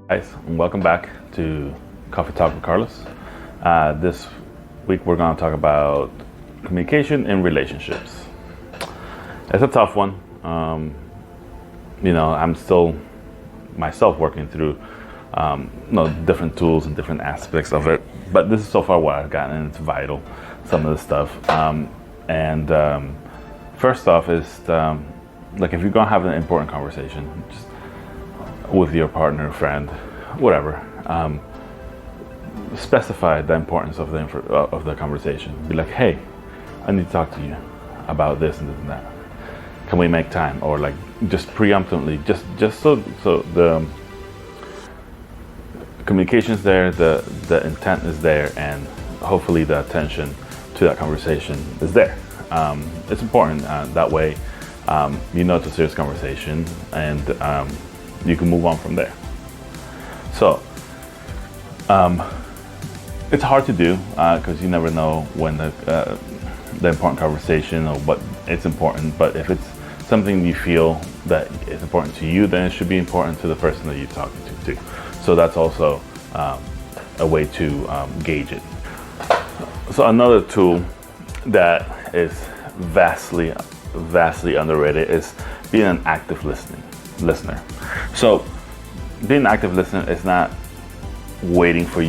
Guys, and welcome back to Coffee Talk with Carlos. This week we're going to talk about communication in relationships. It's a tough one. I'm still myself working through different tools and different aspects of it. But this is so far what I've gotten, and it's vital, some of the stuff. First off is like if you're going to have an important conversation, just with your partner, friend, whatever, specify the importance of the conversation. Be like, hey, I need to talk to you about this and this and that. Can we make time? Or like just preemptively, just so the communication's there, the intent is there, and hopefully the attention to that conversation is there. It's important that way. It's a serious conversation, and you can move on from there. So it's hard to do because you never know when the important conversation or what it's important. But if it's something you feel that is important to you, then it should be important to the person that you're talking to too. So that's also a way to gauge it. So another tool that is vastly underrated is being an active listener. So being an active listener is not waiting for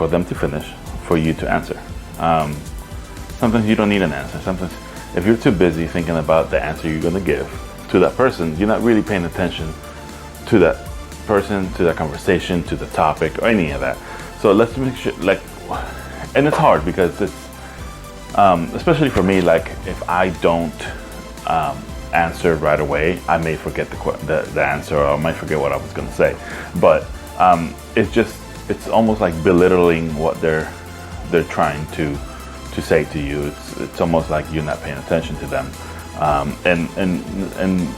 them to finish for you to answer. Sometimes you don't need an answer. Sometimes if you're too busy thinking about the answer you're going to give to that person, you're not really paying attention to that person, to that conversation, to the topic, or any of that. So let's make sure, and it's hard because it's especially for me, like if I don't answer right away, I may forget the answer, or I might forget what I was going to say. But it's almost like belittling what they're trying to say to you. It's almost like you're not paying attention to them, and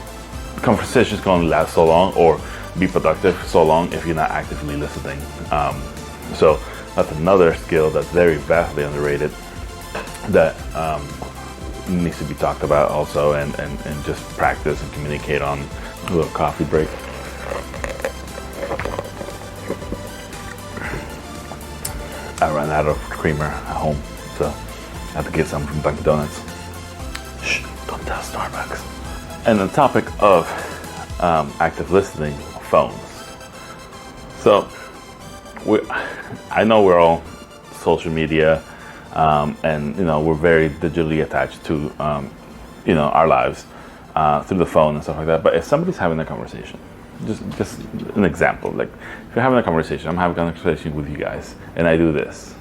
conversations can only last so long or be productive so long if you're not actively listening. So that's another skill that's very vastly underrated that needs to be talked about also, and just practice and communicate on. A little coffee break. I ran out of creamer at home, so I have to get some from Dunkin' Donuts. Shh, don't tell Starbucks. And the topic of active listening, phones. So I know we're all social media, and we're very digitally attached to our lives through the phone and stuff like that. But if somebody's having a conversation, just an example, like if you're having a conversation, I'm having a conversation with you guys, and I do this.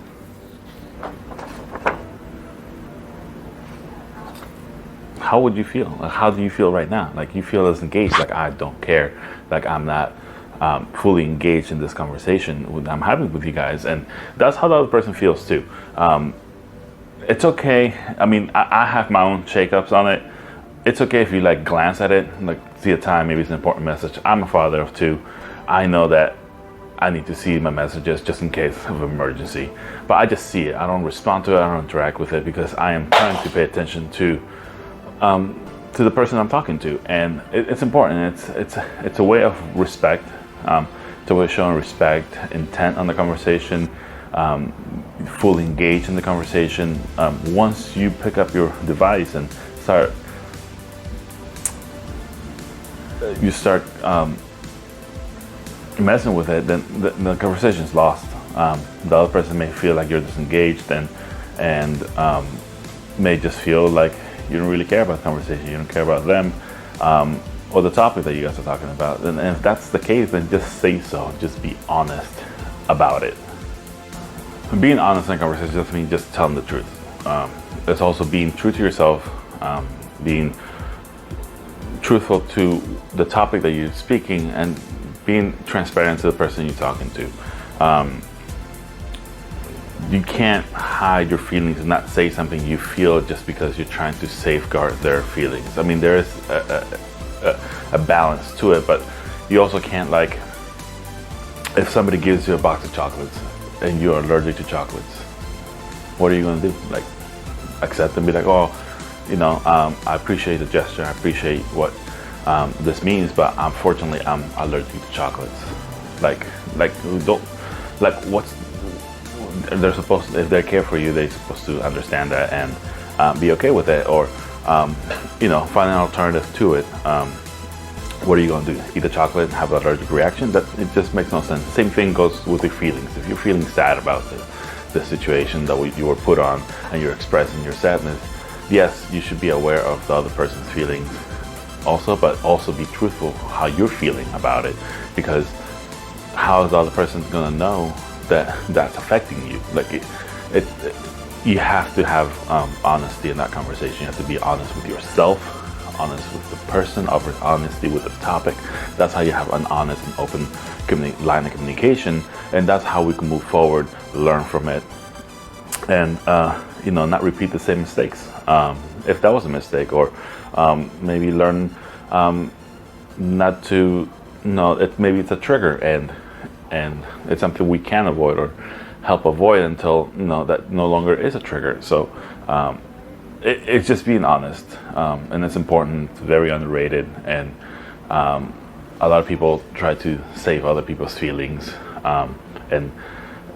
How would you feel? Like, how do you feel right now? Like you feel as engaged, like I don't care, like I'm not fully engaged in this conversation I'm having with you guys, and that's how the other person feels too. It's okay. I mean, I have my own shakeups on it. It's okay if you like glance at it, like see a time, maybe it's an important message. I'm a father of two. I know that I need to see my messages just in case of emergency, but I just see it. I don't respond to it. I don't interact with it because I am trying to pay attention to the person I'm talking to, and it's important. It's a way of respect. It's a way of showing respect, intent on the conversation, fully engaged in the conversation. Once you pick up your device and start messing with it, then the conversation is lost. The other person may feel like you're disengaged, and may just feel like you don't really care about the conversation, you don't care about them, or the topic that you guys are talking about. And if that's the case, then just say so. Just be honest about it. Being honest in a conversation doesn't mean just telling the truth. It's also being true to yourself, being truthful to the topic that you're speaking, and being transparent to the person you're talking to. You can't hide your feelings and not say something you feel just because you're trying to safeguard their feelings. I mean, there is a balance to it, but you also can't, like, if somebody gives you a box of chocolates and you're allergic to chocolates, what are you going to do? Like, accept and be like, oh, I appreciate the gesture, I appreciate what this means, but unfortunately I'm allergic to chocolates. Like don't like what's they're supposed to, if they care for you, they're supposed to understand that and be okay with it, or find an alternative to it. What are you going to do? Eat the chocolate and have an allergic reaction? That it just makes no sense. Same thing goes with your feelings. If you're feeling sad about the situation that you were put on and you're expressing your sadness, yes, you should be aware of the other person's feelings also, but also be truthful how you're feeling about it, because how is the other person going to know that that's affecting you? Like you have to have honesty in that conversation. You have to be honest with yourself, honest with the person, offer honesty with the topic. That's how you have an honest and open line of communication, and that's how we can move forward, learn from it, and not repeat the same mistakes. If that was a mistake, or maybe learn not to. Maybe it's a trigger, and it's something we can avoid or help avoid until that no longer is a trigger. So it's just being honest, and it's important. It's very underrated, and a lot of people try to save other people's feelings, and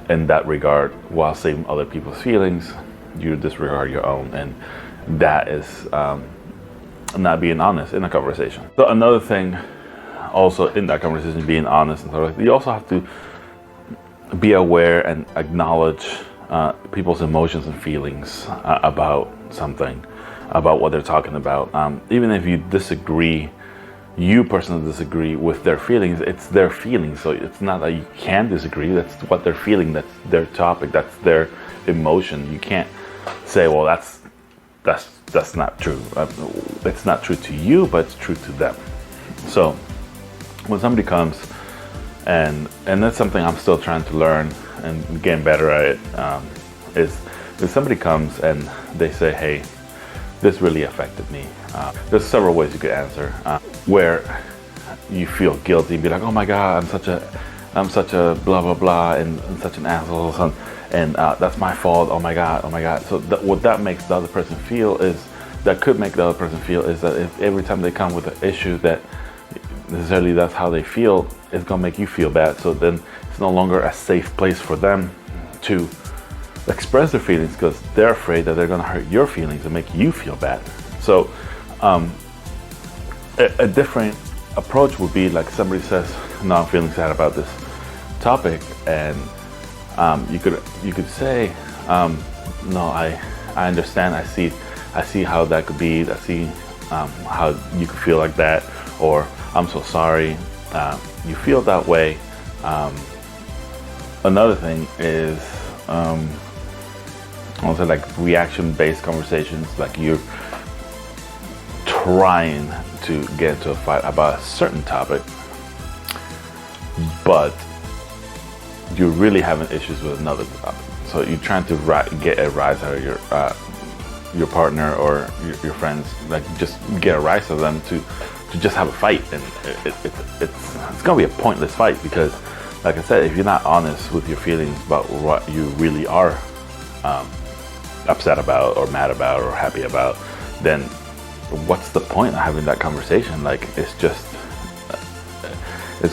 in that regard, while saving other people's feelings, you disregard your own, and that is not being honest in a conversation. So another thing also in that conversation, being honest and stuff, you also have to be aware and acknowledge people's emotions and feelings about something, about what they're talking about. Even if you disagree, you personally disagree with their feelings, it's their feelings. So it's not that you can disagree, that's what they're feeling, that's their topic, that's their emotion. You can't say, well, that's not true. It's not true to you, but it's true to them. So when somebody comes, and that's something I'm still trying to learn and getting better at it, is if somebody comes and they say, hey, this really affected me. There's several ways you could answer, where you feel guilty and be like, oh my God, I'm such a blah blah blah and such an asshole, and that's my fault. Oh my God. So what that makes the other person feel is that if every time they come with an issue that necessarily that's how they feel, it's gonna make you feel bad. So then it's no longer a safe place for them to express their feelings, because they're afraid that they're gonna hurt your feelings and make you feel bad. So a different approach would be like somebody says, no, I'm feeling sad about this topic, and you could say, no, I understand, I see how that could be, I see how you could feel like that, or I'm so sorry you feel that way. Another thing is also like reaction-based conversations, like you're trying to get into a fight about a certain topic, but you're really having issues with another topic. So you're trying to get a rise out of your partner or your friends, like just get a rise out of them to just have a fight, and it's gonna be a pointless fight, because like I said, if you're not honest with your feelings about what you really are upset about or mad about or happy about, then what's the point of having that conversation? Like it's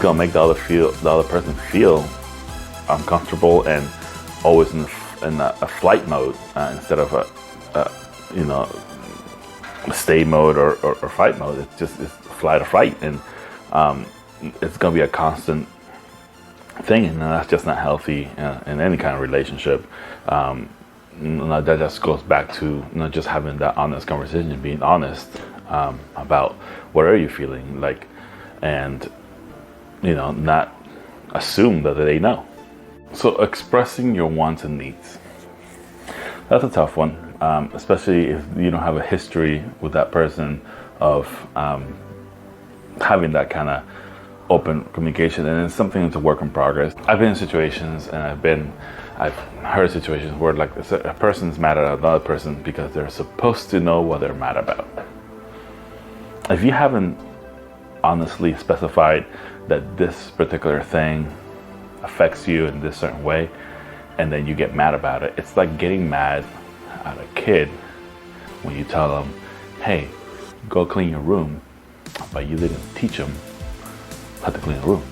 gonna make the other person feel uncomfortable and always in a flight mode instead of a stay mode or fight mode. It's flight or fight, and it's gonna be a constant thing, and that's just not healthy in any kind of relationship. That just goes back to just having that honest conversation, being honest about what are you feeling like, and not assume that they know. So expressing your wants and needs, that's a tough one, especially if you don't have a history with that person of having that kind of open communication, and it's something that's a work in progress. I've been in situations, and I've heard situations where like a person's mad at another person because they're supposed to know what they're mad about. If you haven't honestly specified that this particular thing affects you in this certain way, and then you get mad about it, it's like getting mad at a kid when you tell them, hey, go clean your room, but you didn't teach them how to clean a room.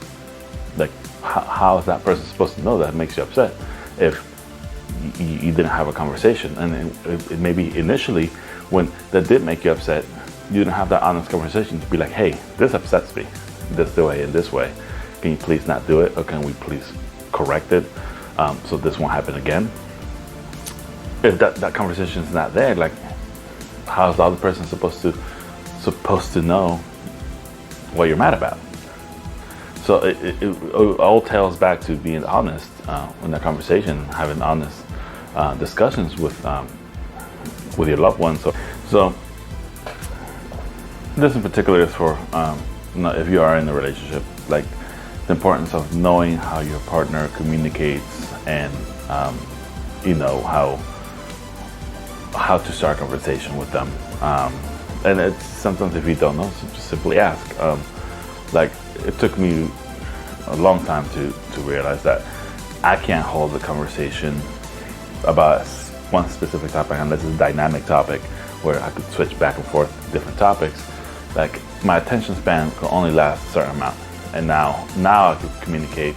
Like, how is that person supposed to know that it makes you upset if you didn't have a conversation? And it maybe initially, when that did make you upset, you didn't have that honest conversation to be like, hey, this upsets me, this way and this way. Can you please not do it, or can we please correct it so this won't happen again? If that conversation is not there, like, how's the other person supposed to know what you're mad about? So it all tails back to being honest in that conversation, having honest discussions with your loved ones. So this in particular is for if you are in a relationship, like the importance of knowing how your partner communicates and how to start a conversation with them. And it's sometimes, if you don't know, so just simply ask. Like, it took me a long time to realize that I can't hold a conversation about one specific topic unless it's a dynamic topic where I could switch back and forth different topics. Like, my attention span can only last a certain amount. And now I can communicate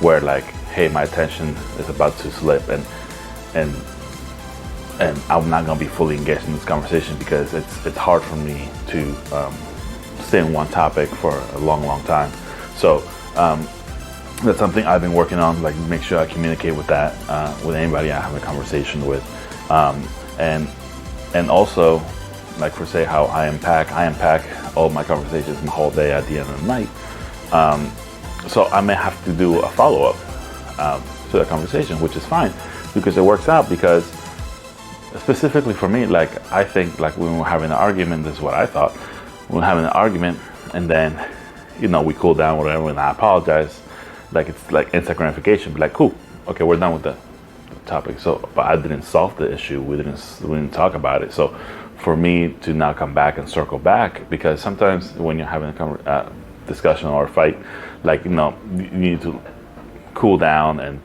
where, like, hey, my attention is about to slip, and I'm not gonna be fully engaged in this conversation because it's hard for me to stay in one topic for a long time. So that's something I've been working on, like make sure I communicate with that with anybody I have a conversation with, and also, like, for say how I unpack all my conversations my whole day at the end of the night. So I may have to do a follow-up to that conversation, which is fine because it works out. Because specifically for me, like, I think, like, when we're having an argument, this is what I thought. When we're having an argument and then, we cool down, whatever, and I apologize, like, it's like instant gratification, be like, cool, okay, we're done with the topic. So, but I didn't solve the issue. We didn't talk about it. So for me to now come back and circle back, because sometimes when you're having a discussion or a fight, like, you need to cool down and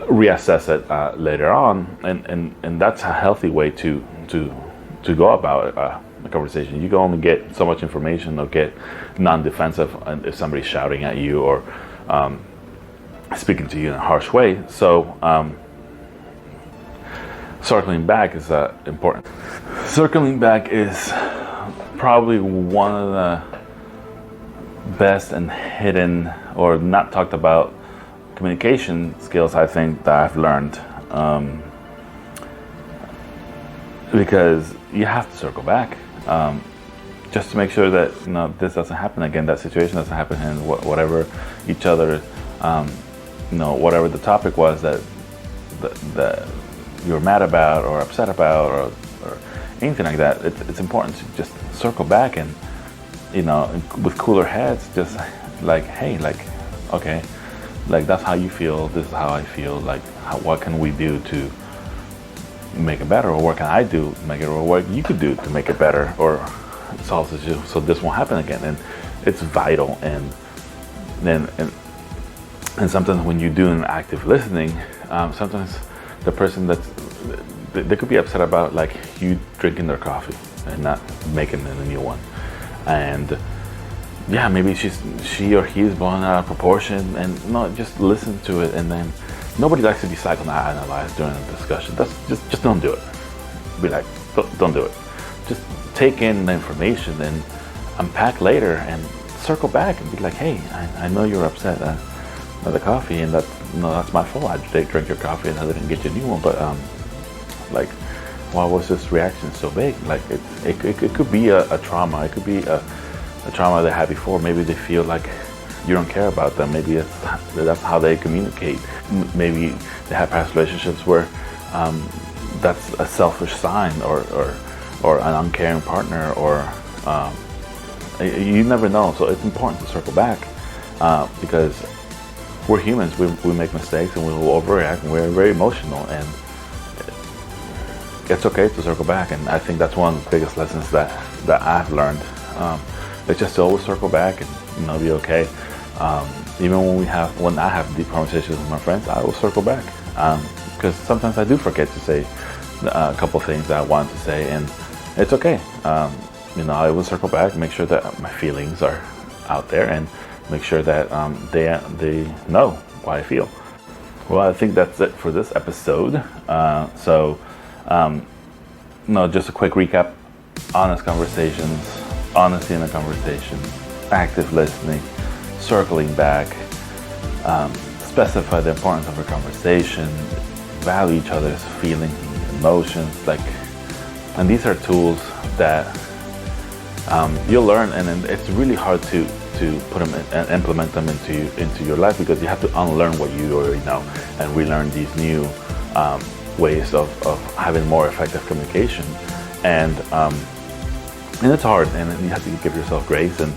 reassess it later on, and that's a healthy way to go about a conversation. You can only get so much information or get non-defensive if somebody's shouting at you or speaking to you in a harsh way. So circling back is important. Circling back is probably one of the best and hidden or not talked about communication skills, I think, that I've learned, because you have to circle back just to make sure that this doesn't happen again, that situation doesn't happen, and whatever each other, whatever the topic was that you're mad about or upset about or anything like that, it's important to just circle back and with cooler heads, just like, hey, like, okay, like, that's how you feel, this is how I feel, like, what can we do to make it better, or what can I do to make it, or what you could do to make it better or solve this issue so this won't happen again. And it's vital. And sometimes when you're doing active listening, sometimes the person they could be upset about, like, you drinking their coffee and not making a new one, and yeah, maybe she or he is blown out of proportion, and just listen to it. And then nobody likes to be psychoanalyzed during a discussion. That's just don't do it. Be like, don't do it. Just take in the information and unpack later and circle back and be like, hey, I know you're upset at the coffee, and that's my fault. I drank your coffee and I didn't get you a new one, but like, why was this reaction so big? Like, it could be a trauma. It could be a trauma they had before. Maybe they feel like you don't care about them. Maybe that's how they communicate. Maybe they have past relationships where that's a selfish sign, or an uncaring partner, or you never know. So it's important to circle back because we're humans. We make mistakes and we will overreact, and we're very emotional, and it's okay to circle back. And I think that's one of the biggest lessons that I've learned. It's just to always circle back and be okay. Even when I have deep conversations with my friends, I will circle back because sometimes I do forget to say a couple of things that I wanted to say, and it's okay. I will circle back, make sure that my feelings are out there, and make sure that they know what I feel. Well, I think that's it for this episode. Just a quick recap: honest conversations, honesty in a conversation, active listening, circling back, specify the importance of a conversation, value each other's feelings and emotions. And these are tools that you'll learn, and it's really hard to put them and implement them into your life, because you have to unlearn what you already know and relearn these new ways of having more effective communication. And it's hard, and you have to give yourself grace. And